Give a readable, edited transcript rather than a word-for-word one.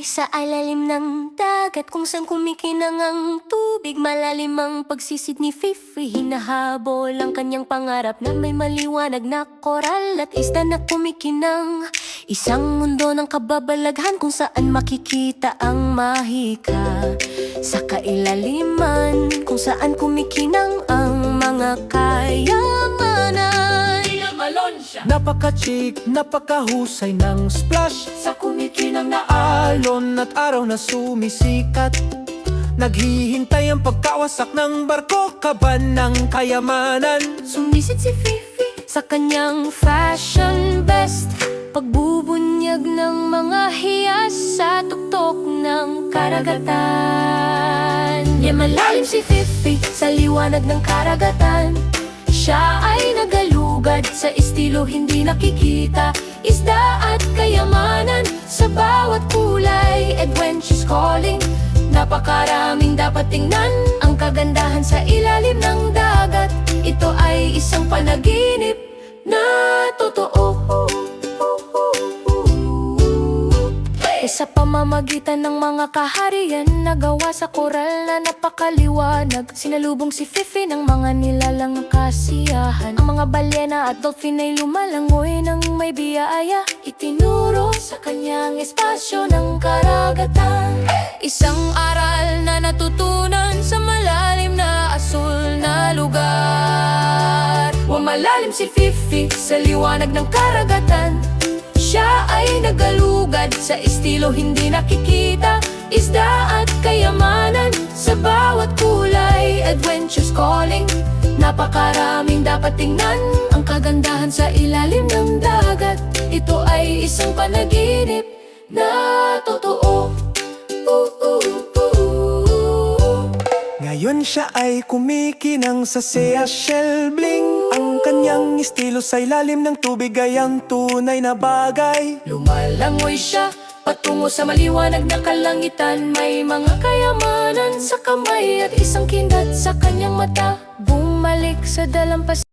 sa ilalim ng dagat, kung saan kumikinang ang tubig. Malalim ang pagsisid ni Fifi, hinahabol ang kanyang pangarap na may maliwanag na koral at isda na kumikinang. Isang mundo ng kababalaghan kung saan makikita ang mahika. Sa kailaliman kung saan kumikinang ang mga kayamanan. Napaka-chic, napakahusay ng splash Sa kumikinang na alon at araw na sumisikat. Naghihintay ang pagkawasak ng barko, kaban ng kayamanan. sumisid si Fifi sa kanyang fashion best, pagbubunyag ng mga hiyas sa tuktok ng karagatan. Malalim si Fifi sa liwanag ng karagatan. Siya ay nagalugad sa estilo hindi nakikita. Isda at kayamanan sa bawat kulay, adventures calling. Napakaraming dapat tingnan, ang kagandahan sa ilalim ng dagat. Ito ay isang panaginip na totoo. Sa pamamagitan ng mga kaharian na gawa sa koral na napakaliwanag, sinalubong si Fifi ng mga nilalang kasiyahan. Ang mga balyena at dolphin ay lumalangoy ng may biyaya, itinuro sa kanyang espasyo ng karagatan. Isang aral na natutunan sa malalim na asul na lugar. Malalim si Fifi sa liwanag ng karagatan. Siya ay nagalugad sa estilo hindi nakikita. Isda at kayamanan sa bawat kulay, adventures calling. Napakaraming dapat tingnan, ang kagandahan sa ilalim ng dagat. Ito ay isang panaginip na totoo. Ngayon siya ay kumikinang sa Seychelles bling. Ang kanyang estilo sa ilalim ng tubig ay ang tunay na bagay. Lumalangoy siya patungo sa maliwanag na kalangitan. May mga kayamanan sa kamay at isang kindat sa kanyang mata. Bumalik sa dalampasigan